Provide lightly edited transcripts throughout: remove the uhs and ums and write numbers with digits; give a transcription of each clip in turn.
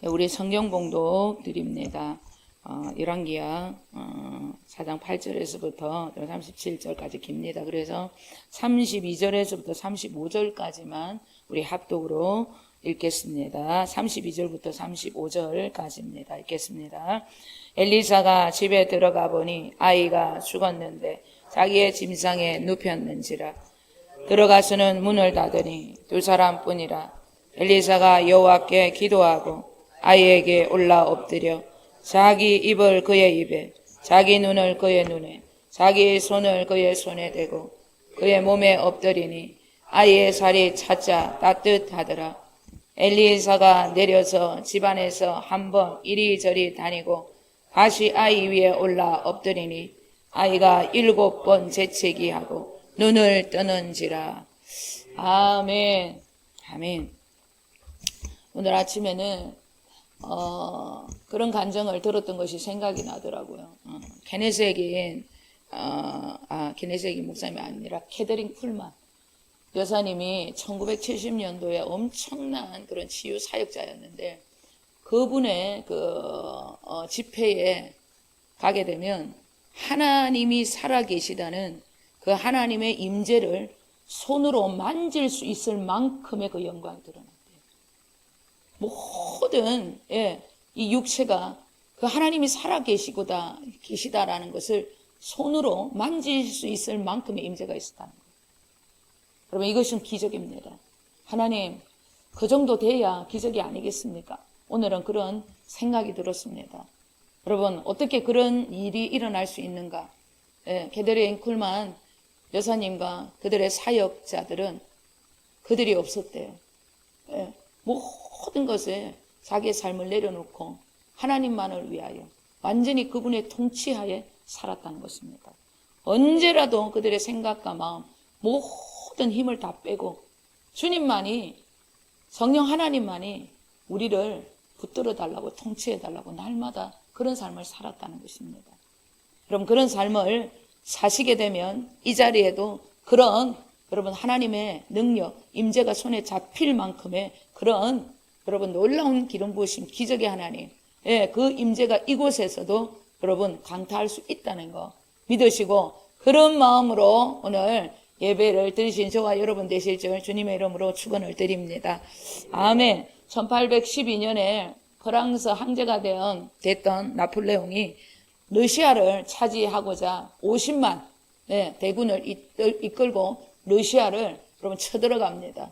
우리 성경 봉독 드립니다. 열왕기하 4장 8절에서부터 37절까지 깁니다. 그래서 32절에서부터 35절까지만 우리 합독으로 읽겠습니다. 32절부터 35절까지입니다. 읽겠습니다. 엘리사가 집에 들어가 보니 아이가 죽었는데 자기의 침상에 눕혔는지라. 들어가서는 문을 닫으니 두 사람뿐이라. 엘리사가 여호와께 기도하고 아이에게 올라 엎드려 자기 입을 그의 입에, 자기 눈을 그의 눈에, 자기 손을 그의 손에 대고 그의 몸에 엎드리니 아이의 살이 차차 따뜻하더라. 엘리사가 내려서 집안에서 한번 이리저리 다니고 다시 아이 위에 올라 엎드리니 아이가 7번 재채기 하고 눈을 뜨는지라. 아멘. 아멘. 오늘 아침에는 그런 간증을 들었던 것이 생각이 나더라고요. 케네색인 목사님이 아니라 캐더린 쿨만 여사님이 1970년도에 엄청난 그런 치유 사역자였는데, 그분의 집회에 가게 되면 하나님이 살아계시다는 그 하나님의 임재를 손으로 만질 수 있을 만큼의 그 영광이 드러났대요. 모든 이 육체가 그 하나님이 살아계시다라는 것을 손으로 만질 수 있을 만큼의 임재가 있었다는 거예요. 여러분, 이것은 기적입니다. 하나님, 그 정도 돼야 기적이 아니겠습니까? 오늘은 그런 생각이 들었습니다. 여러분, 어떻게 그런 일이 일어날 수 있는가? 게데르인 쿨만 여사님과 그들의 사역자들은 그들이 없었대요. 모든 것에 자기의 삶을 내려놓고 하나님만을 위하여 완전히 그분의 통치하에 살았다는 것입니다. 언제라도 그들의 생각과 마음, 모든 힘을 다 빼고 주님만이, 성령 하나님만이 우리를 붙들어 달라고, 통치해 달라고 날마다 그런 삶을 살았다는 것입니다. 그럼 그런 삶을 사시게 되면 이 자리에도 그런 여러분 하나님의 능력, 임재가 손에 잡힐 만큼의 그런 여러분 놀라운 기름 부으심, 기적의 하나님, 그 임재가 이곳에서도 여러분 강타할 수 있다는 거 믿으시고, 그런 마음으로 오늘 예배를 드리신 저와 여러분 되실 줄 주님의 이름으로 축원을 드립니다. 아멘. 1812년에 프랑스 황제가 됐던 나폴레옹이 러시아를 차지하고자 50만 대군을 이끌고 러시아를 여러분 쳐들어갑니다.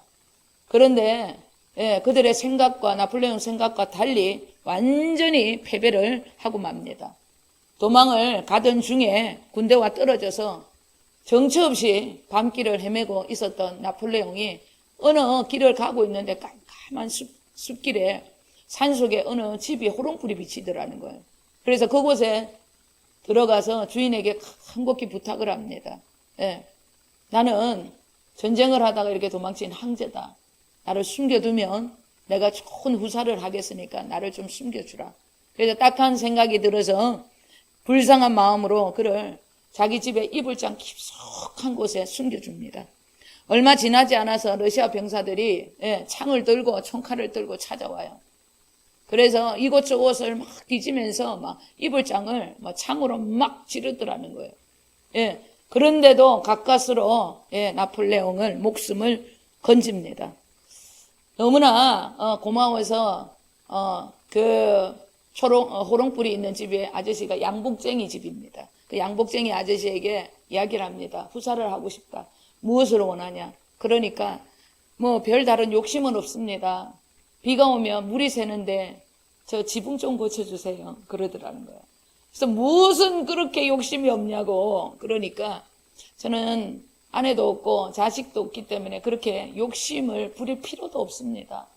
그런데 그들의 생각과 나폴레옹 생각과 달리 완전히 패배를 하고 맙니다. 도망을 가던 중에 군대와 떨어져서 정처 없이 밤길을 헤매고 있었던 나폴레옹이 어느 길을 가고 있는데 깜깜한 숲길에 산속에 어느 집이 호롱불이 비치더라는 거예요. 그래서 그곳에 들어가서 주인에게 간곡히 부탁을 합니다. 나는 전쟁을 하다가 이렇게 도망친 황제다. 나를 숨겨두면 내가 좋은 후사를 하겠으니까 나를 좀 숨겨주라. 그래서 딱한 생각이 들어서 불쌍한 마음으로 그를 자기 집에 이불장 깊숙한 곳에 숨겨줍니다. 얼마 지나지 않아서 러시아 병사들이 창을 들고 총칼을 들고 찾아와요. 그래서 이곳저곳을 막 뒤지면서 막 이불장을 창으로 막 지르더라는 거예요. 그런데도 가까스로 나폴레옹을 목숨을 건집니다. 너무나 고마워서 그 호롱불이 있는 집에 아저씨가 양복쟁이 집입니다. 그 양복쟁이 아저씨에게 이야기를 합니다. 후사를 하고 싶다. 무엇을 원하냐? 그러니까 뭐 별다른 욕심은 없습니다. 비가 오면 물이 새는데 저 지붕 좀 고쳐주세요. 그러더라는 거예요. 그래서 무슨 그렇게 욕심이 없냐고. 그러니까 저는 아내도 없고 자식도 없기 때문에 그렇게 욕심을 부릴 필요도 없습니다.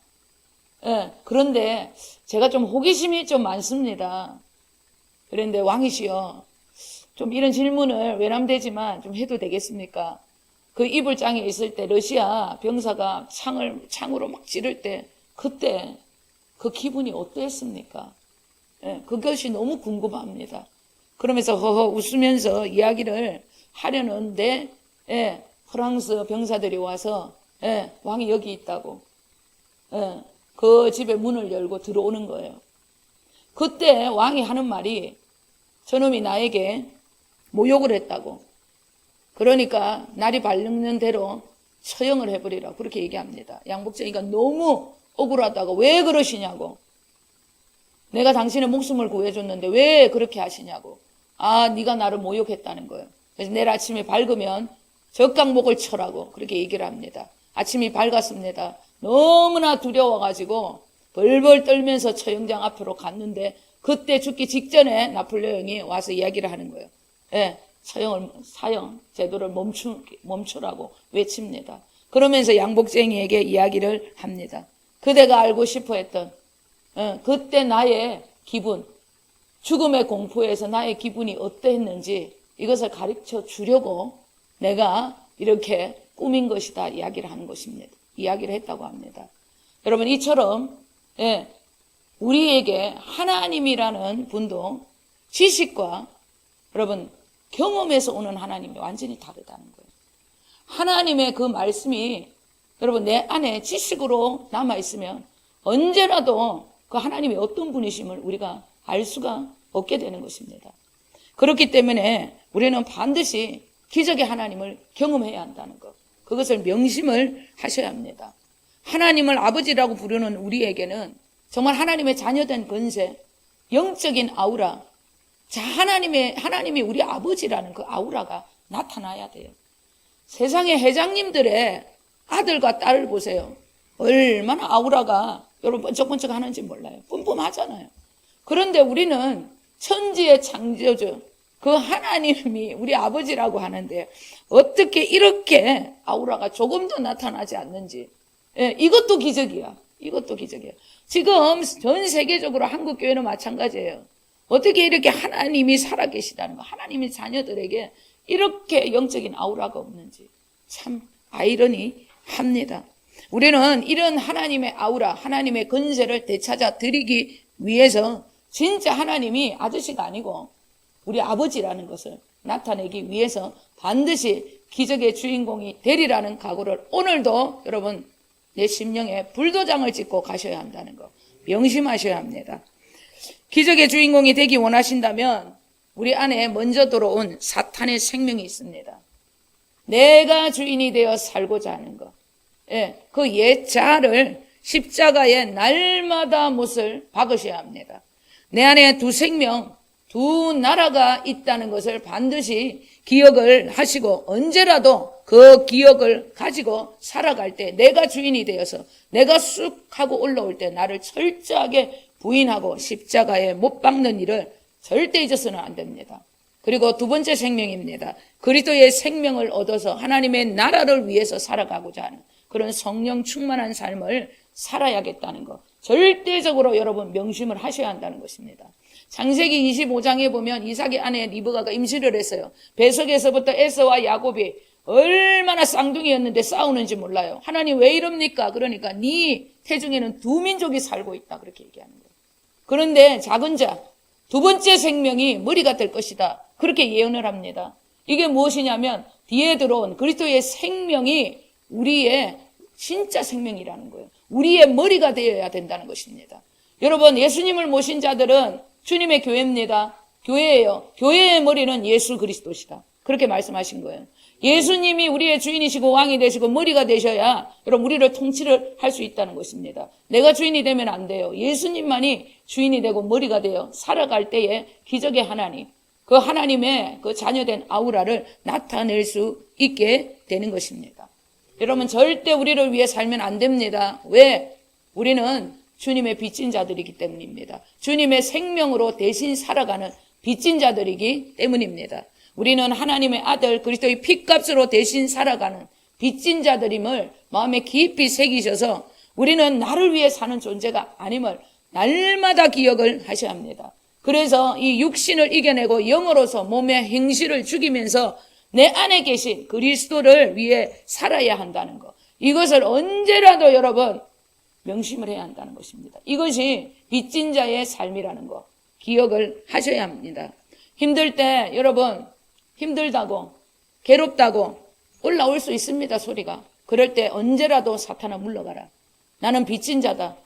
그런데 제가 좀 호기심이 좀 많습니다. 그런데 왕이시여, 좀 이런 질문을 외람되지만 좀 해도 되겠습니까? 그 이불장에 있을 때 러시아 병사가 창으로 막 찌를 때 그때 그 기분이 어땠습니까? 그것이 너무 궁금합니다. 그러면서 허허 웃으면서 이야기를 하려는데 프랑스 병사들이 와서 왕이 여기 있다고 그 집에 문을 열고 들어오는 거예요. 그때 왕이 하는 말이 저놈이 나에게 모욕을 했다고. 그러니까 날이 밝는 대로 처형을 해버리라고 그렇게 얘기합니다. 양복쟁이가 너무 억울하다고. 왜 그러시냐고. 내가 당신의 목숨을 구해줬는데 왜 그렇게 하시냐고. 아, 네가 나를 모욕했다는 거예요. 그래서 내일 아침에 밝으면 적강목을 쳐라고 그렇게 얘기를 합니다. 아침이 밝았습니다. 너무나 두려워가지고 벌벌 떨면서 처형장 앞으로 갔는데 그때 죽기 직전에 나폴레옹이 와서 이야기를 하는 거예요. 예, 사형 제도를 멈추라고 외칩니다. 그러면서 양복쟁이에게 이야기를 합니다. 그대가 알고 싶어 했던 그때 나의 기분, 죽음의 공포에서 나의 기분이 어땠는지 이것을 가르쳐 주려고 내가 이렇게 꾸민 것이다 이야기를 하는 것입니다. 이야기를 했다고 합니다. 여러분 이처럼 우리에게 하나님이라는 분도 지식과 여러분 경험에서 오는 하나님이 완전히 다르다는 거예요. 하나님의 그 말씀이 여러분 내 안에 지식으로 남아있으면 언제라도 그 하나님이 어떤 분이심을 우리가 알 수가 없게 되는 것입니다. 그렇기 때문에 우리는 반드시 기적의 하나님을 경험해야 한다는 것. 그것을 명심을 하셔야 합니다. 하나님을 아버지라고 부르는 우리에게는 정말 하나님의 자녀된 권세, 영적인 아우라, 하나님이 우리 아버지라는 그 아우라가 나타나야 돼요. 세상의 회장님들의 아들과 딸을 보세요. 얼마나 아우라가 여러분 번쩍번쩍 하는지 몰라요. 뿜뿜하잖아요. 그런데 우리는 천지의 창조주 그 하나님이 우리 아버지라고 하는데 어떻게 이렇게 아우라가 조금 더 나타나지 않는지, 이것도 기적이야. 이것도 기적이에요. 지금 전 세계적으로 한국 교회는 마찬가지예요. 어떻게 이렇게 하나님이 살아계시다는 거, 하나님이 자녀들에게 이렇게 영적인 아우라가 없는지 참 아이러니합니다. 우리는 이런 하나님의 아우라, 하나님의 권세를 되찾아 드리기 위해서 진짜 하나님이 아저씨가 아니고 우리 아버지라는 것을 나타내기 위해서 반드시 기적의 주인공이 되리라는 각오를 오늘도 여러분 내 심령에 불도장을 찍고 가셔야 한다는 거 명심하셔야 합니다. 기적의 주인공이 되기 원하신다면 우리 안에 먼저 들어온 사탄의 생명이 있습니다. 내가 주인이 되어 살고자 하는 것. 그 옛 자아를 십자가에 날마다 못을 박으셔야 합니다. 내 안에 두 생명, 두 나라가 있다는 것을 반드시 기억을 하시고 언제라도 그 기억을 가지고 살아갈 때 내가 주인이 되어서 내가 쑥 하고 올라올 때 나를 철저하게 부인하고 십자가에 못 박는 일을 절대 잊어서는 안 됩니다. 그리고 두 번째 생명입니다. 그리스도의 생명을 얻어서 하나님의 나라를 위해서 살아가고자 하는 그런 성령 충만한 삶을 살아야겠다는 것. 절대적으로 여러분 명심을 하셔야 한다는 것입니다. 창세기 25장에 보면 이삭의 아내 리브가가 임신을 했어요. 배석에서부터 에서와 야곱이 얼마나 쌍둥이였는데 싸우는지 몰라요. 하나님 왜 이럽니까? 그러니까 네 태중에는 두 민족이 살고 있다 그렇게 얘기하는 거예요. 그런데 작은 자 두 번째 생명이 머리가 될 것이다 그렇게 예언을 합니다. 이게 무엇이냐면 뒤에 들어온 그리스도의 생명이 우리의 진짜 생명이라는 거예요. 우리의 머리가 되어야 된다는 것입니다. 여러분 예수님을 모신 자들은 주님의 교회입니다. 교회예요. 교회의 머리는 예수 그리스도시다. 그렇게 말씀하신 거예요. 예수님이 우리의 주인이시고 왕이 되시고 머리가 되셔야 여러분 우리를 통치를 할 수 있다는 것입니다. 내가 주인이 되면 안 돼요. 예수님만이 주인이 되고 머리가 되어 살아갈 때에 기적의 하나님, 그 하나님의 그 자녀된 아우라를 나타낼 수 있게 되는 것입니다. 여러분 절대 우리를 위해 살면 안 됩니다. 왜? 우리는 주님의 빚진 자들이기 때문입니다. 주님의 생명으로 대신 살아가는 빚진 자들이기 때문입니다. 우리는 하나님의 아들 그리스도의 피값으로 대신 살아가는 빚진 자들임을 마음에 깊이 새기셔서 우리는 나를 위해 사는 존재가 아님을 날마다 기억을 하셔야 합니다. 그래서 이 육신을 이겨내고 영으로서 몸의 행실을 죽이면서 내 안에 계신 그리스도를 위해 살아야 한다는 것. 이것을 언제라도 여러분 명심을 해야 한다는 것입니다. 이것이 빚진 자의 삶이라는 것 기억을 하셔야 합니다. 힘들 때 여러분 힘들다고 괴롭다고 올라올 수 있습니다. 소리가. 그럴 때 언제라도 사탄아 물러가라. 나는 빚진 자다.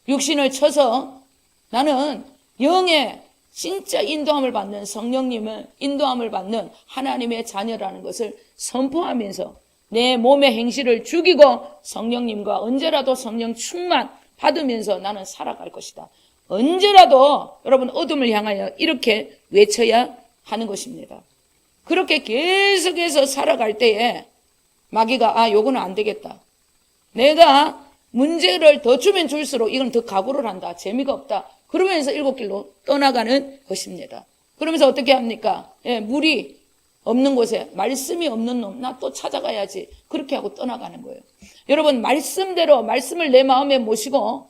육신을 쳐서 나는 영의 진짜 인도함을 받는 성령님을 인도함을 받는 하나님의 자녀라는 것을 선포하면서 내 몸의 행실을 죽이고 성령님과 언제라도 성령 충만 받으면서 나는 살아갈 것이다. 언제라도 여러분 어둠을 향하여 이렇게 외쳐야 하는 것입니다. 그렇게 계속해서 살아갈 때에 마귀가 요거는 안 되겠다. 내가 문제를 더 주면 줄수록 이건 더 각오를 한다. 재미가 없다. 그러면서 일곱 길로 떠나가는 것입니다. 그러면서 어떻게 합니까? 물이 없는 곳에 말씀이 없는 놈 나 또 찾아가야지. 그렇게 하고 떠나가는 거예요. 여러분 말씀대로 말씀을 내 마음에 모시고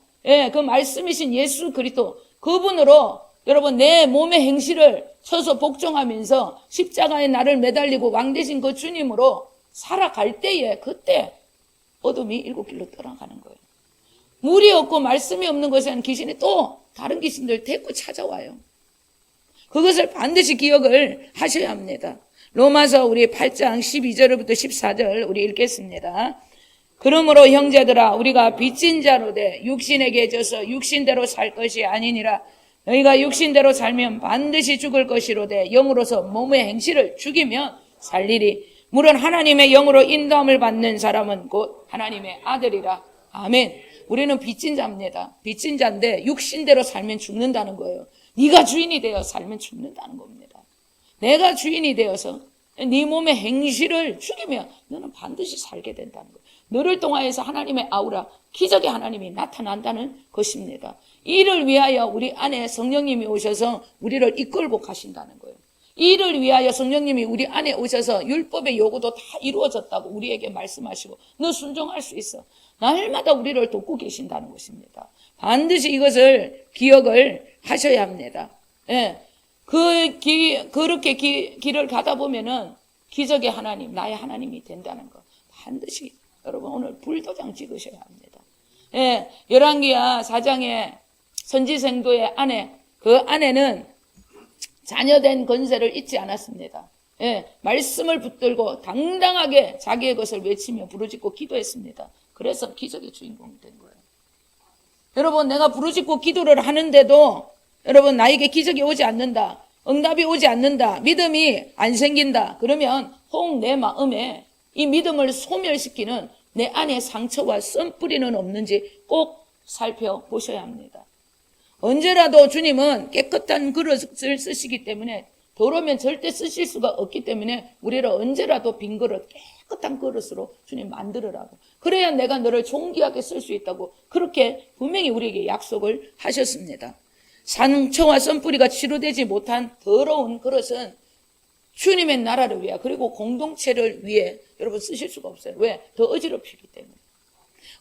그 말씀이신 예수 그리스도 그분으로 여러분 내 몸의 행실을 서서 복종하면서 십자가에 나를 매달리고 왕 되신 그 주님으로 살아갈 때에 그때 어둠이 일곱 길로 떠나가는 거예요. 물이 없고 말씀이 없는 곳에는 귀신이 또 다른 귀신들 데리고 찾아와요. 그것을 반드시 기억을 하셔야 합니다. 로마서 우리 8장 12절부터 14절 우리 읽겠습니다. 그러므로 형제들아 우리가 빚진 자로 돼 육신에게 져서 육신대로 살 것이 아니니라. 너희가 육신대로 살면 반드시 죽을 것이로되 영으로서 몸의 행실을 죽이면 살리리. 물론 하나님의 영으로 인도함을 받는 사람은 곧 하나님의 아들이라. 아멘. 우리는 빚진 자입니다. 빚진 자인데 육신대로 살면 죽는다는 거예요. 네가 주인이 되어 살면 죽는다는 겁니다. 내가 주인이 되어서 네 몸의 행실을 죽이면 너는 반드시 살게 된다는 거예요. 너를 통하여서 하나님의 아우라, 기적의 하나님이 나타난다는 것입니다. 이를 위하여 우리 안에 성령님이 오셔서 우리를 이끌고 가신다는 거예요. 이를 위하여 성령님이 우리 안에 오셔서 율법의 요구도 다 이루어졌다고 우리에게 말씀하시고 너 순종할 수 있어. 날마다 우리를 돕고 계신다는 것입니다. 반드시 이것을 기억을 하셔야 합니다. 그렇게 길을 가다 보면은 기적의 하나님, 나의 하나님이 된다는 거 반드시 여러분 오늘 불도장 찍으셔야 합니다. 열왕기야 4장의 선지생도의 아내, 그 아내는 자녀된 권세를 잊지 않았습니다. 말씀을 붙들고 당당하게 자기의 것을 외치며 부르짖고 기도했습니다. 그래서 기적의 주인공이 된 거예요. 여러분 내가 부르짖고 기도를 하는데도 여러분 나에게 기적이 오지 않는다. 응답이 오지 않는다. 믿음이 안 생긴다. 그러면 혹 내 마음에 이 믿음을 소멸시키는 내 안에 상처와 썬뿌리는 없는지 꼭 살펴보셔야 합니다. 언제라도 주님은 깨끗한 그릇을 쓰시기 때문에 더러우면 절대 쓰실 수가 없기 때문에 우리를 언제라도 빈 그릇, 깨끗한 그릇으로 주님 만들으라고. 그래야 내가 너를 존귀하게 쓸 수 있다고 그렇게 분명히 우리에게 약속을 하셨습니다. 상처와 썬뿌리가 치료되지 못한 더러운 그릇은 주님의 나라를 위해 그리고 공동체를 위해 여러분 쓰실 수가 없어요. 왜? 더 어지럽히기 때문에.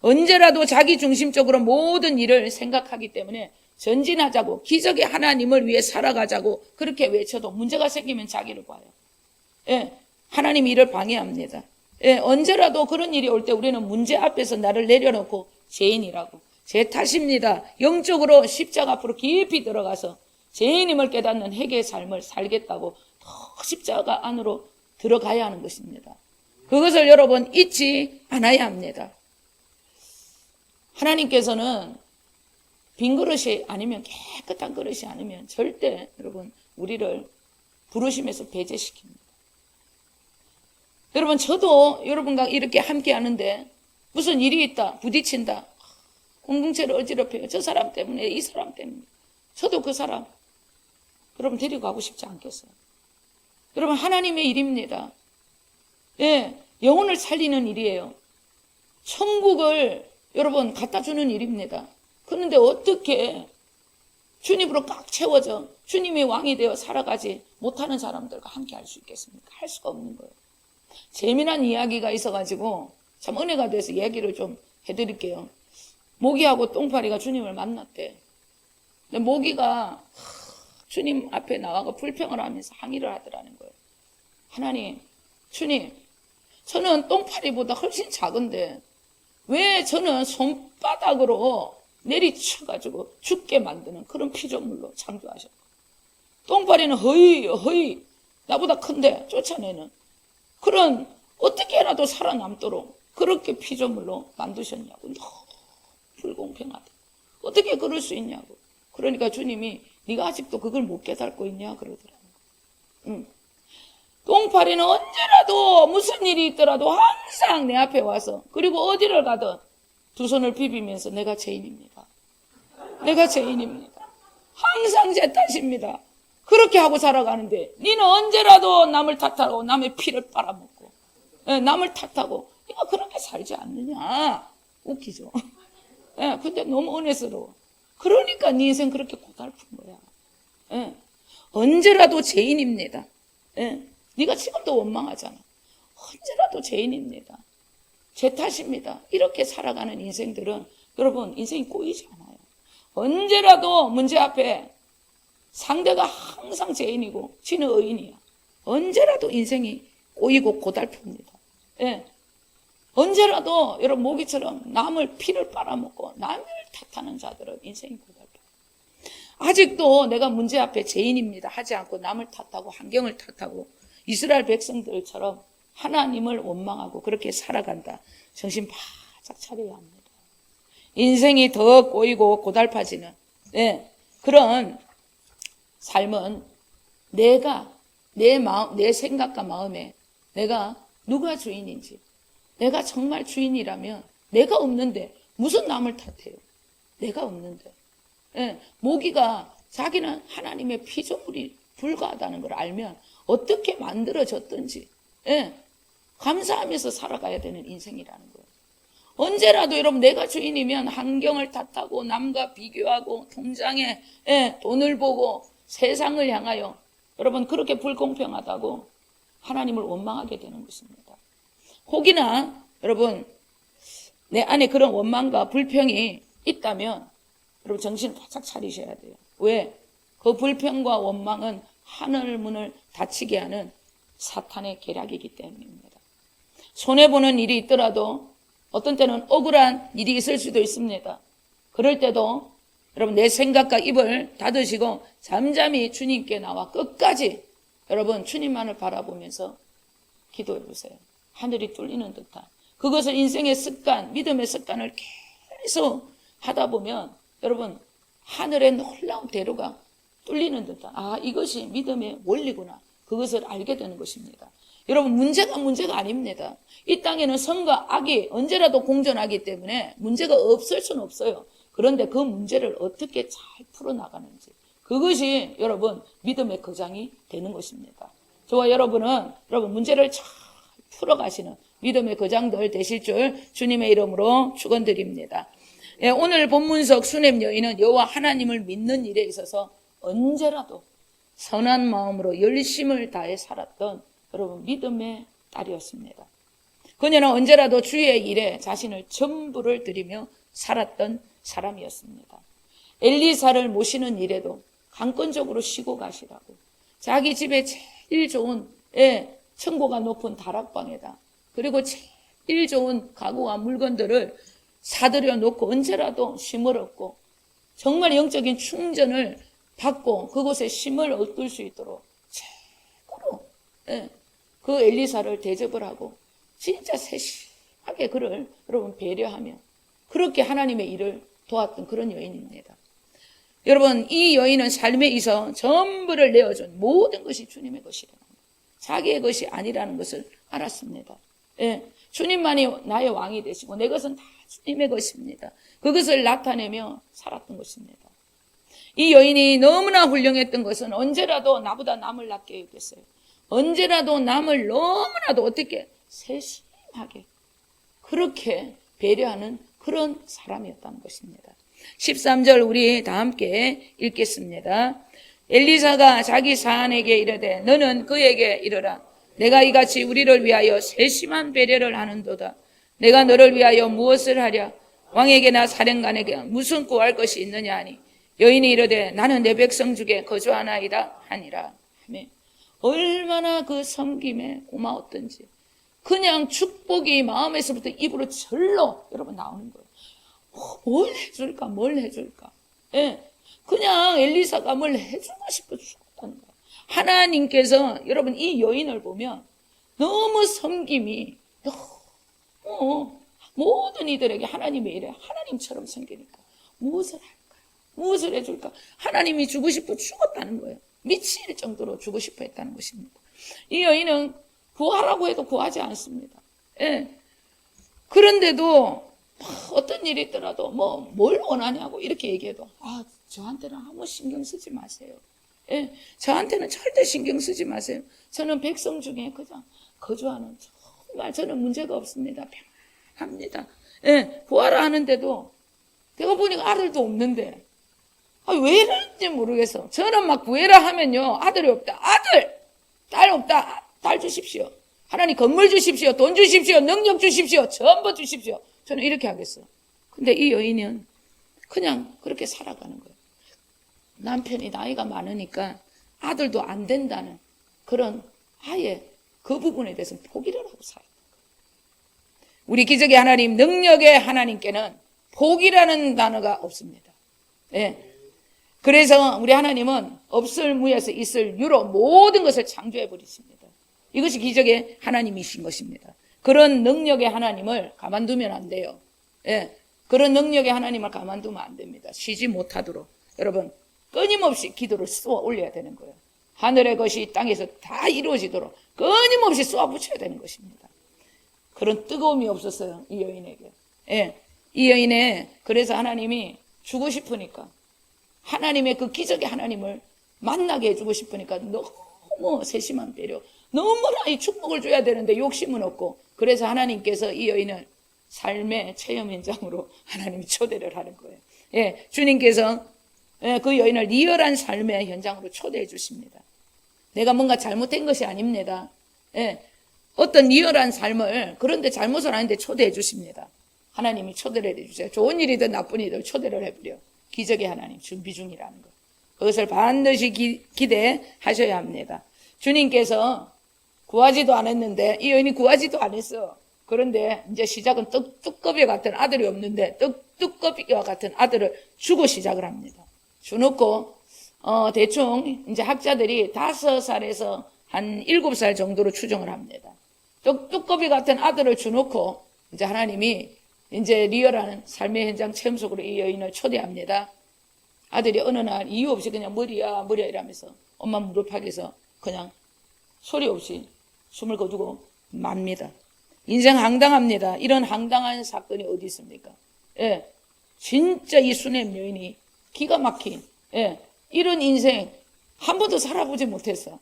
언제라도 자기 중심적으로 모든 일을 생각하기 때문에 전진하자고 기적의 하나님을 위해 살아가자고 그렇게 외쳐도 문제가 생기면 자기를 봐요. 하나님 일을 방해합니다. 언제라도 그런 일이 올 때 우리는 문제 앞에서 나를 내려놓고 죄인이라고 제 탓입니다. 영적으로 십자가 앞으로 깊이 들어가서 죄인임을 깨닫는 회개의 삶을 살겠다고 더 십자가 안으로 들어가야 하는 것입니다. 그것을 여러분 잊지 않아야 합니다. 하나님께서는 빈 그릇이 아니면 깨끗한 그릇이 아니면 절대 여러분 우리를 부르심에서 배제시킵니다. 여러분 저도 여러분과 이렇게 함께 하는데 무슨 일이 있다 부딪힌다 공동체를 어지럽혀요. 저 사람 때문에 이 사람 때문에 저도 그 사람 여러분 데리고 가고 싶지 않겠어요. 여러분 하나님의 일입니다. 영혼을 살리는 일이에요. 천국을 여러분 갖다 주는 일입니다. 그런데 어떻게 주님으로 꽉 채워져 주님이 왕이 되어 살아가지 못하는 사람들과 함께 할 수 있겠습니까? 할 수가 없는 거예요. 재미난 이야기가 있어가지고 참 은혜가 돼서 얘기를 좀 해드릴게요. 모기하고 똥파리가 주님을 만났대. 근데 모기가 주님 앞에 나와서 불평을 하면서 항의를 하더라는 거예요. 하나님, 주님, 저는 똥파리보다 훨씬 작은데 왜 저는 손바닥으로 내리쳐가지고 죽게 만드는 그런 피조물로 창조하셨고 똥파리는 허이 나보다 큰데 쫓아내는 그런 어떻게라도 살아남도록 그렇게 피조물로 만드셨냐고. 너무 불공평하다. 어떻게 그럴 수 있냐고. 그러니까 주님이 네가 아직도 그걸 못 깨닫고 있냐 그러더라고요. 똥파리는 언제라도 무슨 일이 있더라도 항상 내 앞에 와서, 그리고 어디를 가든 두 손을 비비면서 내가 죄인입니다. 내가 죄인입니다. 항상 제 탓입니다. 그렇게 하고 살아가는데 니는 언제라도 남을 탓하고 남의 피를 빨아먹고 남을 탓하고 네가 그렇게 살지 않느냐. 웃기죠. 근데 너무 은혜스러워. 그러니까 네 인생 그렇게 고달픈 거야. 언제라도 죄인입니다. 네가 지금도 원망하잖아. 언제라도 죄인입니다. 제 탓입니다. 이렇게 살아가는 인생들은 여러분 인생이 꼬이지 않아요. 언제라도 문제 앞에 상대가 항상 죄인이고 지는 의인이야. 언제라도 인생이 꼬이고 고달픕니다. 언제라도 여러분 모기처럼 남을 피를 빨아먹고 남을 탓하는 자들은 인생이 고달려요. 아직도 내가 문제 앞에 죄인입니다 하지 않고 남을 탓하고 환경을 탓하고 이스라엘 백성들처럼 하나님을 원망하고 그렇게 살아간다. 정신 바짝 차려야 합니다. 인생이 더 꼬이고 고달파지는 그런 삶은 내가 내 생각과 마음에 내가 누가 주인인지, 내가 정말 주인이라면 내가 없는데 무슨 남을 탓해요. 내가 없는데. 모기가 자기는 하나님의 피조물이 불과하다는 걸 알면 어떻게 만들어졌든지 감사하면서 살아가야 되는 인생이라는 거예요. 언제라도 여러분 내가 주인이면 환경을 탓하고 남과 비교하고 통장에 돈을 보고 세상을 향하여 여러분 그렇게 불공평하다고 하나님을 원망하게 되는 것입니다. 혹이나 여러분 내 안에 그런 원망과 불평이 있다면 여러분 정신 바짝 차리셔야 돼요. 왜? 그 불평과 원망은 하늘 문을 닫히게 하는 사탄의 계략이기 때문입니다. 손해보는 일이 있더라도 어떤 때는 억울한 일이 있을 수도 있습니다. 그럴 때도 여러분 내 생각과 입을 닫으시고 잠잠히 주님께 나와 끝까지 여러분 주님만을 바라보면서 기도해 보세요. 하늘이 뚫리는 듯한 그것을 인생의 습관, 믿음의 습관을 계속 하다 보면 여러분 하늘의 놀라운 대로가 뚫리는 듯한 이것이 믿음의 원리구나. 그것을 알게 되는 것입니다. 여러분 문제가 아닙니다. 이 땅에는 선과 악이 언제라도 공존하기 때문에 문제가 없을 수는 없어요. 그런데 그 문제를 어떻게 잘 풀어나가는지 그것이 여러분 믿음의 거장이 되는 것입니다. 저와 여러분은 여러분 문제를 잘 풀어가시는 믿음의 거장들 되실 줄 주님의 이름으로 축원드립니다. 오늘 본문석 수넴 여인은 여호와 하나님을 믿는 일에 있어서 언제라도 선한 마음으로 열심을 다해 살았던 여러분 믿음의 딸이었습니다. 그녀는 언제라도 주의 일에 자신을 전부를 드리며 살았던 사람이었습니다. 엘리사를 모시는 일에도 강권적으로 쉬고 가시라고 자기 집에 제일 좋은 층고가 높은 다락방에다 그리고 제일 좋은 가구와 물건들을 사들여 놓고 언제라도 쉼을 얻고 정말 영적인 충전을 받고 그곳에 쉼을 얻을 수 있도록 최고로 그 엘리사를 대접을 하고 진짜 세심하게 그를 여러분 배려하며 그렇게 하나님의 일을 도왔던 그런 여인입니다. 여러분 이 여인은 삶에 있어 전부를 내어준 모든 것이 주님의 것이라는 거예요. 자기의 것이 아니라는 것을 알았습니다. 주님만이 나의 왕이 되시고 내 것은 다 주님의 것입니다. 그것을 나타내며 살았던 것입니다. 이 여인이 너무나 훌륭했던 것은 언제라도 나보다 남을 낫게 여겼어요. 언제라도 남을 너무나도 어떻게 세심하게 그렇게 배려하는 그런 사람이었다는 것입니다. 13절 우리 다 함께 읽겠습니다. 엘리사가 자기 사안에게 이르되 너는 그에게 이르라 내가 이같이 우리를 위하여 세심한 배려를 하는도다. 내가 너를 위하여 무엇을 하랴 왕에게나 사령관에게 무슨 구할 것이 있느냐 하니 여인이 이르되 나는 내 백성 중에 거주하나이다 하니라. 얼마나 그 섬김에 고마웠던지 그냥 축복이 마음에서부터 입으로 절로 여러분 나오는 거예요. 뭘 해줄까. 그냥 엘리사가 뭘 해주고 싶어 죽었다는 거예요. 하나님께서 여러분 이 여인을 보면 너무 섬김이 너무 모든 이들에게 하나님의 일에 하나님처럼 섬기니까 무엇을 할까? 무엇을 해줄까? 하나님이 주고 싶어 죽었다는 거예요. 미칠 정도로 주고 싶어 했다는 것입니다. 이 여인은 구하라고 해도 구하지 않습니다. 예. 그런데도 어떤 일이 있더라도 뭘 원하냐고 이렇게 얘기해도 저한테는 아무 신경 쓰지 마세요. 예, 저한테는 절대 신경 쓰지 마세요. 저는 백성 중에 그냥 거주하는 정말 저는 문제가 없습니다. 편합니다. 예, 구하라 하는데도 내가 보니까 아들도 없는데 왜 이러는지 모르겠어. 저는 막 구해라 하면요 아들이 없다. 딸 없다. 딸 주십시오. 하나님 건물 주십시오. 돈 주십시오. 능력 주십시오. 전부 주십시오. 저는 이렇게 하겠어요. 근데 이 여인은 그냥 그렇게 살아가는 거예요. 남편이 나이가 많으니까 아들도 안 된다는 그런 아예 그 부분에 대해서 포기를 하고 살아요. 우리 기적의 하나님, 능력의 하나님께는 포기라는 단어가 없습니다. 예. 그래서 우리 하나님은 없을 무에서 있을 유로 모든 것을 창조해 버리십니다. 이것이 기적의 하나님이신 것입니다. 그런 능력의 하나님을 가만두면 안 돼요. 예. 그런 능력의 하나님을 가만두면 안 됩니다. 쉬지 못하도록 여러분 끊임없이 기도를 쏘아 올려야 되는 거예요. 하늘의 것이 땅에서 다 이루어지도록 끊임없이 쏘아 붙여야 되는 것입니다. 그런 뜨거움이 없었어요. 이 여인에게. 예. 이 여인에 그래서 하나님이 주고 싶으니까 하나님의 그 기적의 하나님을 만나게 해주고 싶으니까 너무 세심한 배려, 너무나 이 축복을 줘야 되는데 욕심은 없고, 그래서 하나님께서 이 여인을 삶의 체험 현장으로 하나님이 초대를 하는 거예요. 예, 주님께서 그 여인을 리얼한 삶의 현장으로 초대해 주십니다. 내가 뭔가 잘못된 것이 아닙니다. 예, 어떤 리얼한 삶을 그런데 잘못을 하는데 초대해 주십니다. 하나님이 초대를 해주세요. 좋은 일이든 나쁜 일이든 초대를 해버려. 기적의 하나님 준비 중이라는 것. 그것을 반드시 기대하셔야 합니다. 주님께서 구하지도 않았는데 이 여인이 구하지도 않았어. 그런데 이제 시작은 떡두꺼비와 같은 아들이 없는데 떡두꺼비와 같은 아들을 주고 시작을 합니다. 주놓고 대충 이제 학자들이 5살에서 한 7살 정도로 추정을 합니다. 떡두꺼비 같은 아들을 주놓고 이제 하나님이 이제 리얼한 삶의 현장 체험 속으로 이 여인을 초대합니다. 아들이 어느 날 이유 없이 그냥 머리야 이러면서 엄마 무릎팍에서 그냥 소리 없이 숨을 거두고 맙니다. 인생 황당합니다. 이런 황당한 사건이 어디 있습니까? 예, 진짜 이 수냄 여인이 기가 막힌 이런 인생 한 번도 살아보지 못했어.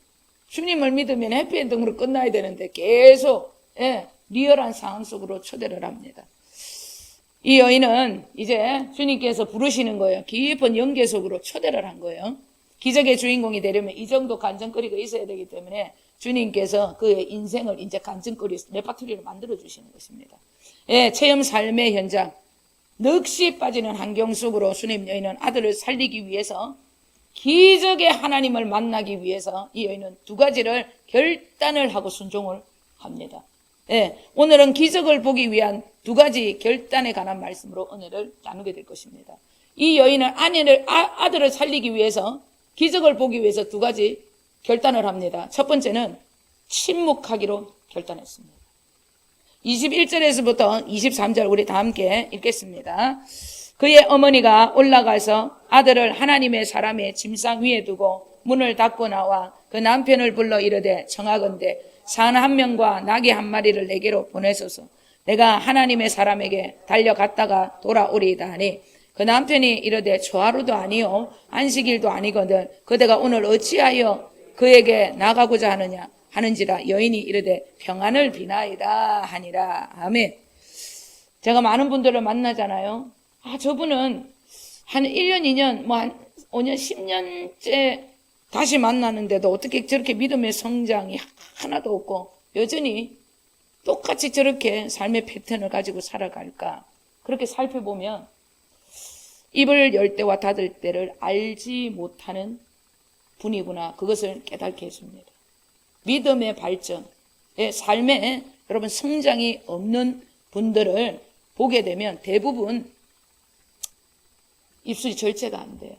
주님을 믿으면 해피엔딩으로 끝나야 되는데 계속 리얼한 상황 속으로 초대를 합니다. 이 여인은 이제 주님께서 부르시는 거예요. 깊은 연계 속으로 초대를 한 거예요. 기적의 주인공이 되려면 이 정도 간증거리가 있어야 되기 때문에 주님께서 그의 인생을 이제 간증거리, 레파토리를 만들어 주시는 것입니다. 예, 체험 삶의 현장, 넋이 빠지는 환경 속으로 수냄 여인은 아들을 살리기 위해서 기적의 하나님을 만나기 위해서 이 여인은 2가지를 결단을 하고 순종을 합니다. 예, 오늘은 기적을 보기 위한 2가지 결단에 관한 말씀으로 은혜를 나누게 될 것입니다. 이 여인은 아들을 살리기 위해서 기적을 보기 위해서 2가지 결단을 합니다. 첫 번째는 침묵하기로 결단했습니다. 21절에서부터 23절 우리 다 함께 읽겠습니다. 그의 어머니가 올라가서 아들을 하나님의 사람의 짐상 위에 두고 문을 닫고 나와 그 남편을 불러 이르되 청하건대 산 1명과 나귀 1마리를 내게로 보내소서. 내가 하나님의 사람에게 달려갔다가 돌아오리이다 하니 그 남편이 이르되 초하루도 아니요 안식일도 아니거든 그대가 오늘 어찌하여 그에게 나가고자 하느냐 하는지라. 여인이 이르되 평안을 비나이다 하니라. 아멘. 제가 많은 분들을 만나잖아요. 저분은 한 1년, 2년, 한 5년, 10년째 다시 만나는데도 어떻게 저렇게 믿음의 성장이 하나도 없고 여전히 똑같이 저렇게 삶의 패턴을 가지고 살아갈까? 그렇게 살펴보면 입을 열 때와 닫을 때를 알지 못하는 분이구나. 그것을 깨닫게 해줍니다. 믿음의 발전, 삶의 여러분 성장이 없는 분들을 보게 되면 대부분 입술이 절제가 안 돼요.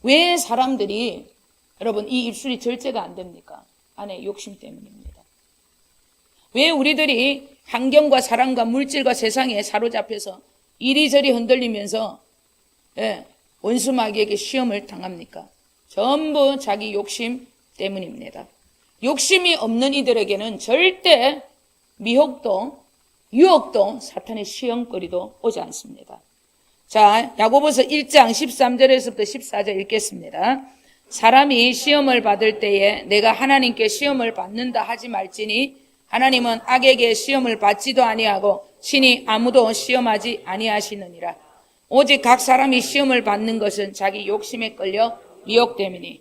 왜 사람들이 여러분 이 입술이 절제가 안 됩니까? 안에 욕심 때문입니다. 왜 우리들이 환경과 사람과 물질과 세상에 사로잡혀서 이리저리 흔들리면서 원수 마귀에게 시험을 당합니까? 전부 자기 욕심 때문입니다. 욕심이 없는 이들에게는 절대 미혹도 유혹도 사탄의 시험거리도 오지 않습니다. 자, 야고보서 1장 13절에서부터 14절 읽겠습니다. 사람이 시험을 받을 때에 내가 하나님께 시험을 받는다 하지 말지니 하나님은 악에게 시험을 받지도 아니하고 신이 아무도 시험하지 아니하시느니라. 오직 각 사람이 시험을 받는 것은 자기 욕심에 끌려 미혹 때문이니.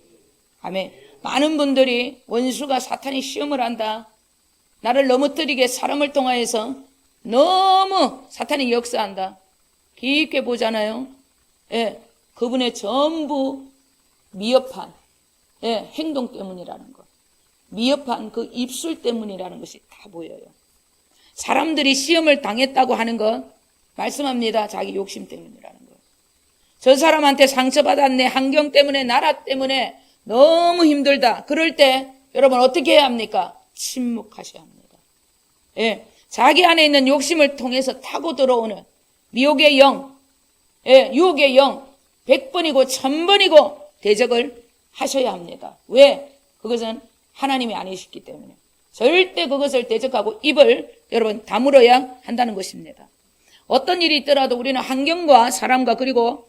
아멘. 많은 분들이 원수가 사탄이 시험을 한다, 나를 넘어뜨리게 사람을 통하여서 너무 사탄이 역사한다, 깊게 보잖아요. 그분의 전부 미흡한 행동 때문이라는 것, 미흡한 그 입술 때문이라는 것이 다 보여요. 사람들이 시험을 당했다고 하는 것 말씀합니다. 자기 욕심 때문이라는 것. 저 사람한테 상처받았네, 환경 때문에, 나라 때문에 너무 힘들다. 그럴 때 여러분 어떻게 해야 합니까? 침묵하셔야 합니다. 자기 안에 있는 욕심을 통해서 타고 들어오는 미혹의 영, 유혹의 영 100번이고 1000번이고 대적을 하셔야 합니다. 왜? 그것은 하나님이 아니시기 때문에. 절대 그것을 대적하고 입을 여러분 다물어야 한다는 것입니다. 어떤 일이 있더라도 우리는 환경과 사람과, 그리고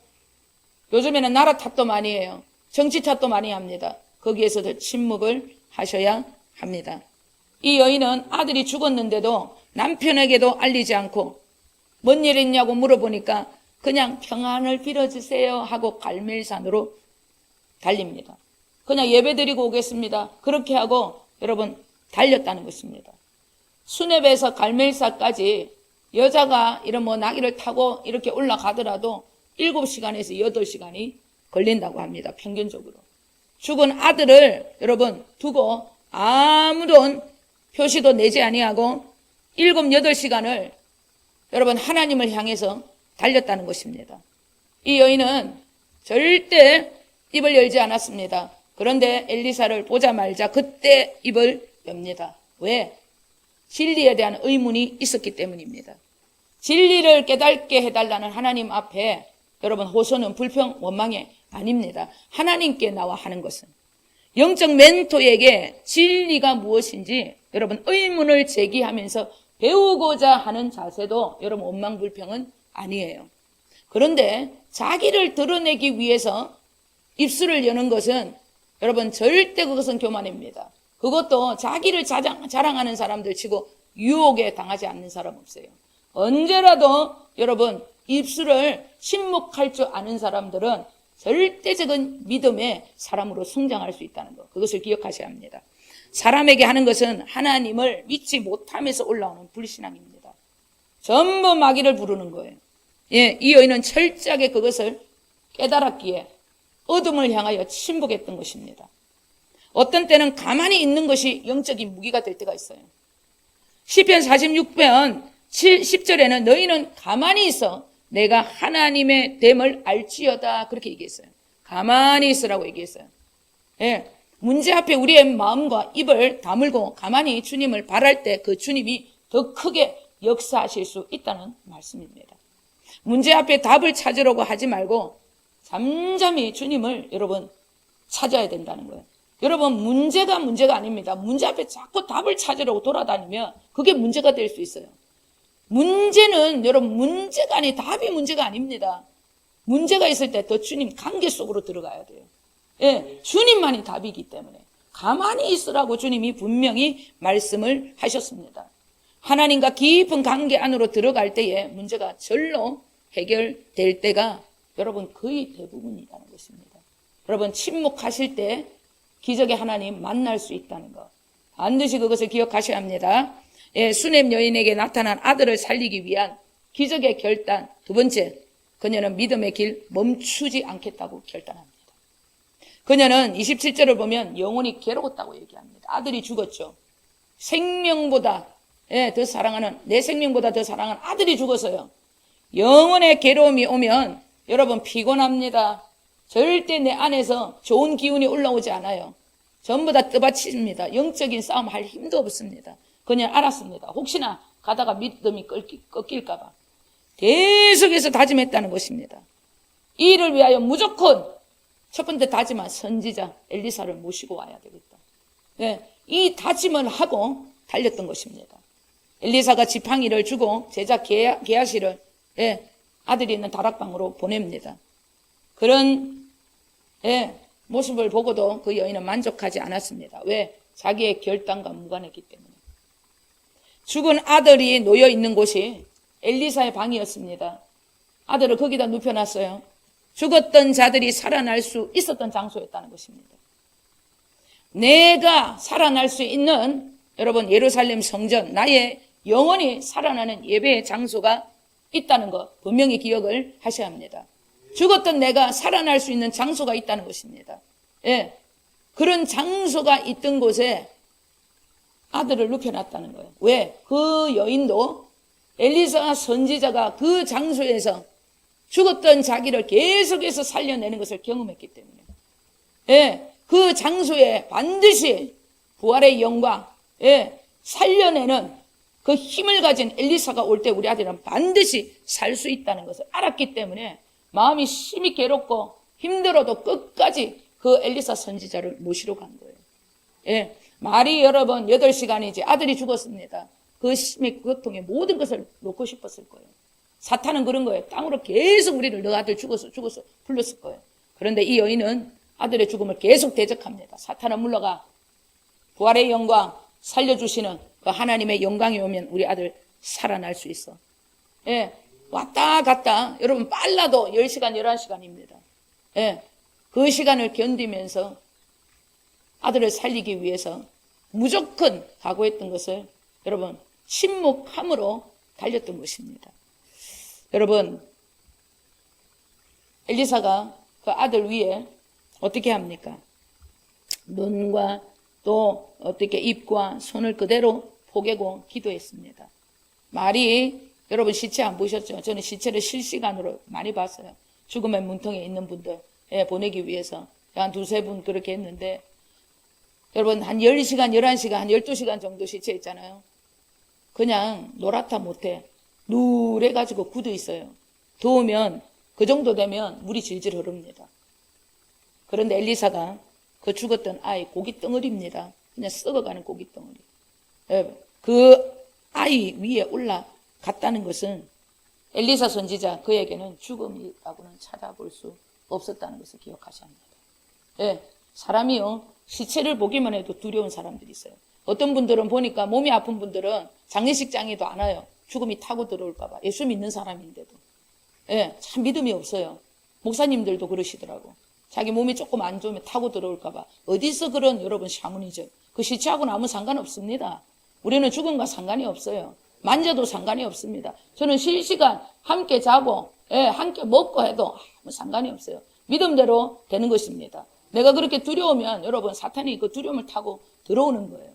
요즘에는 나라 탓도 많이 해요. 정치 탓도 많이 합니다. 거기에서도 침묵을 하셔야 합니다. 이 여인은 아들이 죽었는데도 남편에게도 알리지 않고 뭔 일 있냐고 물어보니까 그냥 평안을 빌어주세요 하고 갈멜산으로 달립니다. 그냥 예배드리고 오겠습니다. 그렇게 하고 여러분 달렸다는 것입니다. 수렙에서 갈멜산까지 여자가 이런 나귀를 타고 이렇게 올라가더라도 7시간에서 8시간이 걸린다고 합니다. 평균적으로. 죽은 아들을 여러분 두고 아무런 표시도 내지 아니하고 7, 8시간을 여러분 하나님을 향해서 달렸다는 것입니다. 이 여인은 절대 입을 열지 않았습니다. 그런데 엘리사를 보자마자 그때 입을 엽니다. 왜? 진리에 대한 의문이 있었기 때문입니다. 진리를 깨닫게 해달라는 하나님 앞에 여러분 호소는 불평, 원망이 아닙니다. 하나님께 나와 하는 것은 영적 멘토에게 진리가 무엇인지 여러분 의문을 제기하면서 배우고자 하는 자세도 여러분 원망, 불평은 아니에요. 그런데 자기를 드러내기 위해서 입술을 여는 것은 여러분 절대 그것은 교만입니다. 그것도 자기를 자랑하는 사람들 치고 유혹에 당하지 않는 사람 없어요. 언제라도 여러분 입술을 침묵할 줄 아는 사람들은 절대적인 믿음의 사람으로 성장할 수 있다는 것, 그것을 기억하셔야 합니다. 사람에게 하는 것은 하나님을 믿지 못하면서 올라오는 불신앙입니다. 전부 마귀를 부르는 거예요. 이 여인은 철저하게 그것을 깨달았기에 어둠을 향하여 침묵했던 것입니다. 어떤 때는 가만히 있는 것이 영적인 무기가 될 때가 있어요. 시편 46편 10절에는 너희는 가만히 있어 내가 하나님의 됨을 알지어다, 그렇게 얘기했어요. 가만히 있으라고 얘기했어요. 문제 앞에 우리의 마음과 입을 다물고 가만히 주님을 바랄 때 그 주님이 더 크게 역사하실 수 있다는 말씀입니다. 문제 앞에 답을 찾으려고 하지 말고 잠잠히 주님을 여러분 찾아야 된다는 거예요. 여러분 문제가 아닙니다. 문제 앞에 자꾸 답을 찾으려고 돌아다니면 그게 문제가 될 수 있어요. 문제는 여러분 문제가 아니 답이 문제가 아닙니다. 문제가 있을 때 더 주님 관계 속으로 들어가야 돼요. 주님만이 답이기 때문에 가만히 있으라고 주님이 분명히 말씀을 하셨습니다. 하나님과 깊은 관계 안으로 들어갈 때에 문제가 절로 해결될 때가 여러분 거의 대부분이라는 것입니다. 여러분 침묵하실 때 기적의 하나님 만날 수 있다는 것, 반드시 그것을 기억하셔야 합니다. 수넴 여인에게 나타난 아들을 살리기 위한 기적의 결단, 두 번째, 그녀는 믿음의 길 멈추지 않겠다고 결단합니다. 그녀는 27절을 보면 영혼이 괴로웠다고 얘기합니다. 아들이 죽었죠. 생명보다 더 사랑하는, 내 생명보다 더 사랑하는 아들이 죽었어요. 영혼의 괴로움이 오면 여러분 피곤합니다. 절대 내 안에서 좋은 기운이 올라오지 않아요. 전부 다 뜨받칩니다. 영적인 싸움 할 힘도 없습니다. 그냥 알았습니다. 혹시나 가다가 믿음이 꺾일까 봐 계속해서 다짐했다는 것입니다. 이 일을 위하여 무조건 첫 번째 다짐한 선지자 엘리사를 모시고 와야 되겠다. 네, 이 다짐을 하고 달렸던 것입니다. 엘리사가 지팡이를 주고 제자 게하시를 아들이 있는 다락방으로 보냅니다. 그런 모습을 보고도 그 여인은 만족하지 않았습니다. 왜? 자기의 결단과 무관했기 때문에. 죽은 아들이 놓여 있는 곳이 엘리사의 방이었습니다. 아들을 거기다 눕혀놨어요. 죽었던 자들이 살아날 수 있었던 장소였다는 것입니다. 내가 살아날 수 있는 여러분 예루살렘 성전, 나의 영원히 살아나는 예배의 장소가 있다는 것 분명히 기억을 하셔야 합니다. 죽었던 내가 살아날 수 있는 장소가 있다는 것입니다. 그런 장소가 있던 곳에 아들을 눕혀놨다는 거예요. 왜? 그 여인도 엘리사 선지자가 그 장소에서 죽었던 자기를 계속해서 살려내는 것을 경험했기 때문에 그 장소에 반드시 부활의 영광, 살려내는 그 힘을 가진 엘리사가 올 때 우리 아들은 반드시 살 수 있다는 것을 알았기 때문에 마음이 심히 괴롭고 힘들어도 끝까지 그 엘리사 선지자를 모시러 간 거예요. 말이 여러분 8시간이지 아들이 죽었습니다. 그 심히 그 고통에 모든 것을 놓고 싶었을 거예요. 사탄은 그런 거예요. 땅으로 계속 우리를 너 아들 죽었어 불렀을 거예요. 그런데 이 여인은 아들의 죽음을 계속 대적합니다. 사탄은 물러가. 부활의 영광 살려주시는 그 하나님의 영광이 오면 우리 아들 살아날 수 있어. 왔다 갔다 여러분 빨라도 10시간 11시간입니다. 그 시간을 견디면서 아들을 살리기 위해서 무조건 각오했던 것을 여러분 침묵함으로 달렸던 것입니다. 여러분 엘리사가 그 아들 위에 어떻게 합니까? 눈과 또 어떻게 입과 손을 그대로 포개고 기도했습니다. 말이 여러분 시체 안 보셨죠? 저는 시체를 실시간으로 많이 봤어요. 죽음의 문턱에 있는 분들 보내기 위해서 한 2-3분 그렇게 했는데 여러분 한 10시간 11시간 한 12시간 정도 시체 있잖아요. 그냥 노랗다 못해 누래가지고 굳어 있어요. 더우면 그 정도 되면 물이 질질 흐릅니다. 그런데 엘리사가 그 죽었던 아이 고깃덩어리입니다. 그냥 썩어가는 고깃덩어리. 그 아이 위에 올라갔다는 것은 엘리사 선지자 그에게는 죽음이라고는 찾아볼 수 없었다는 것을 기억하셔야 합니다. 사람이요 시체를 보기만 해도 두려운 사람들이 있어요. 어떤 분들은 보니까 몸이 아픈 분들은 장례식장에도 안 와요. 죽음이 타고 들어올까 봐. 예수 믿는 사람인데도. 참 믿음이 없어요. 목사님들도 그러시더라고. 자기 몸이 조금 안 좋으면 타고 들어올까 봐. 어디서 그런 여러분 샤머니즘. 그 시체하고는 아무 상관없습니다. 우리는 죽음과 상관이 없어요. 만져도 상관이 없습니다. 저는 실시간 함께 자고 함께 먹고 해도 아무 상관이 없어요. 믿음대로 되는 것입니다. 내가 그렇게 두려우면 여러분 사탄이 그 두려움을 타고 들어오는 거예요.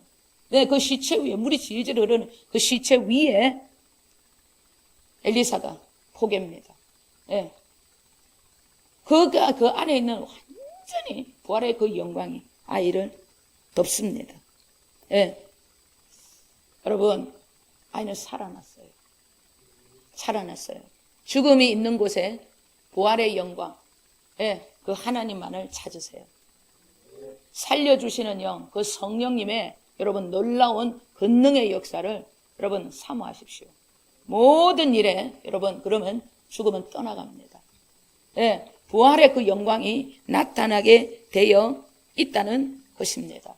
그 시체 위에 물이 질질 흐르는 그 시체 위에 엘리사가 포개입니다. 그 안에 있는 완전히 부활의 그 영광이 아이를 덮습니다. 여러분 아이는 살아났어요. 살아났어요. 죽음이 있는 곳에 부활의 영광, 그 하나님만을 찾으세요. 살려주시는 영, 그 성령님의 여러분 놀라운 권능의 역사를 여러분 사모하십시오. 모든 일에 여러분 그러면 죽음은 떠나갑니다. 부활의 그 영광이 나타나게 되어 있다는 것입니다.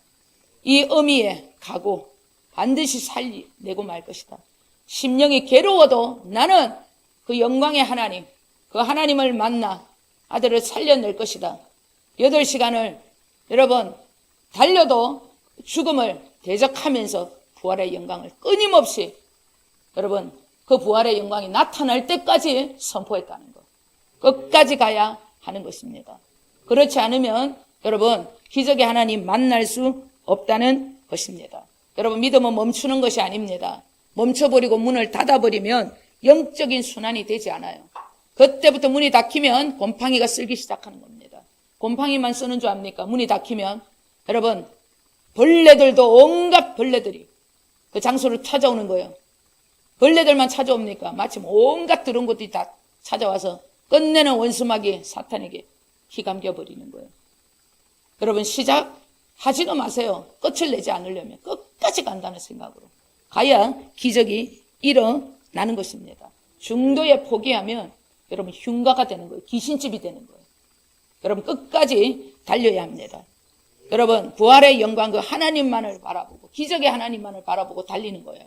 이 어미의 각오 반드시 살려내고 말 것이다. 심령이 괴로워도 나는 그 영광의 하나님, 그 하나님을 만나 아들을 살려낼 것이다. 8시간을 여러분 달려도 죽음을 대적하면서 부활의 영광을 끊임없이 여러분 그 부활의 영광이 나타날 때까지 선포했다는 것. 끝까지 가야 하는 것입니다. 그렇지 않으면 여러분 기적의 하나님 만날 수 없다는 것입니다. 여러분 믿음은 멈추는 것이 아닙니다. 멈춰버리고 문을 닫아버리면 영적인 순환이 되지 않아요. 그때부터 문이 닫히면 곰팡이가 쓸기 시작하는 겁니다. 곰팡이만 쓰는 줄 압니까? 문이 닫히면 여러분 벌레들도 온갖 벌레들이 그 장소를 찾아오는 거예요. 벌레들만 찾아옵니까? 마침 온갖 더러운 것들이 다 찾아와서 끝내는 원수마귀 사탄에게 휘감겨 버리는 거예요. 여러분 시작하지도 마세요. 끝을 내지 않으려면 끝까지 간다는 생각으로 가야 기적이 일어나는 것입니다. 중도에 포기하면 여러분 흉가가 되는 거예요. 귀신집이 되는 거예요. 여러분 끝까지 달려야 합니다. 여러분 부활의 영광 그 하나님만을 바라보고 기적의 하나님만을 바라보고 달리는 거예요.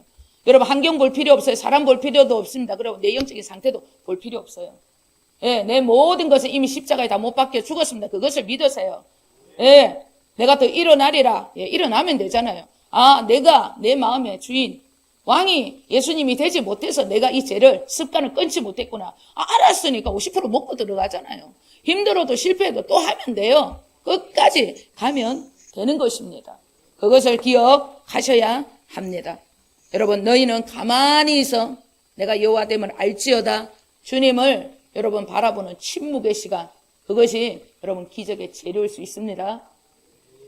여러분 환경 볼 필요 없어요. 사람 볼 필요도 없습니다. 그리고 내 영적인 상태도 볼 필요 없어요. 예, 내 모든 것을 이미 십자가에 다 못 박혀 죽었습니다. 그것을 믿으세요. 예, 내가 더 일어나리라. 예, 일어나면 되잖아요. 아, 내가 내 마음의 주인 왕이 예수님이 되지 못해서 내가 이 죄를 습관을 끊지 못했구나. 알았으니까 50% 먹고 들어가잖아요. 힘들어도 실패해도 또 하면 돼요. 끝까지 가면 되는 것입니다. 그것을 기억하셔야 합니다. 여러분 너희는 가만히 있어 내가 여호와됨을 알지어다. 주님을 여러분 바라보는 침묵의 시간, 그것이 여러분 기적의 재료일 수 있습니다.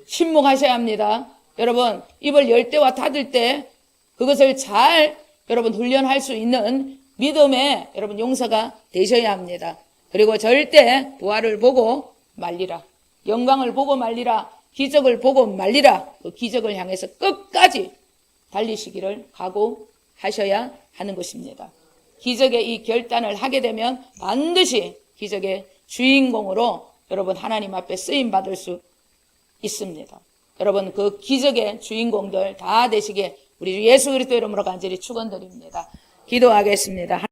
침묵하셔야 합니다. 여러분 입을 열 때와 닫을 때 그것을 잘 여러분 훈련할 수 있는 믿음의 여러분 용사가 되셔야 합니다. 그리고 절대 부활을 보고 말리라. 영광을 보고 말리라. 기적을 보고 말리라. 그 기적을 향해서 끝까지 달리시기를 각오하셔야 하는 것입니다. 기적의 이 결단을 하게 되면 반드시 기적의 주인공으로 여러분 하나님 앞에 쓰임받을 수 있습니다. 여러분 그 기적의 주인공들 다 되시게 우리 예수 그리스도 이름으로 간절히 축원드립니다. 기도하겠습니다.